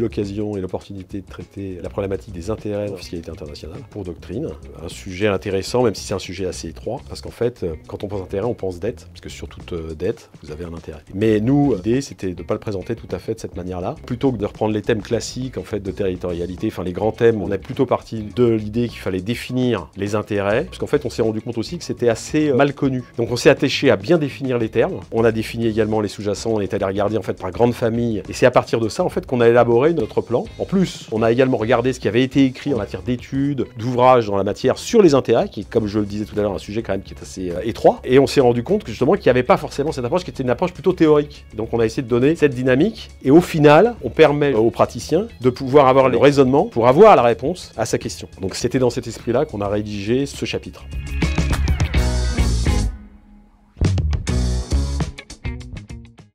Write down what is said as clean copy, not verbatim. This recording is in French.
l'occasion et l'opportunité de traiter la problématique des intérêts en fiscalité internationale pour Doctrine. Un sujet intéressant, même si c'est un sujet assez étroit, parce qu'en fait, quand on pense intérêt, on pense dette, parce que sur toute dette, vous avez un intérêt. Mais nous, l'idée, c'était de ne pas le présenter tout à fait de cette manière-là. Plutôt que de reprendre les thèmes classiques en fait, de territorialité, enfin les grands thèmes, on est plutôt parti de l'idée qu'il fallait définir les intérêts, parce qu'en fait, on s'est rendu compte aussi que c'était assez mal connu. Donc on s'est attaché à bien définir les termes. On a défini également les sous-jacents, on est allé regarder en fait par grande famille, et c'est à partir de ça en fait qu'on a élaboré notre plan. En plus, on a également regardé ce qui avait été écrit en matière d'études, d'ouvrages dans la matière sur les intérêts, qui est, comme je le disais tout à l'heure, un sujet quand même qui est assez étroit. Et on s'est rendu compte que justement qu'il n'y avait pas forcément cette approche, qui était une approche plutôt théorique. Donc on a essayé de donner cette dynamique, et au final, on permet aux praticiens de pouvoir avoir le raisonnement pour avoir la réponse à sa question. Donc c'était dans cet esprit-là qu'on a rédigé ce chapitre.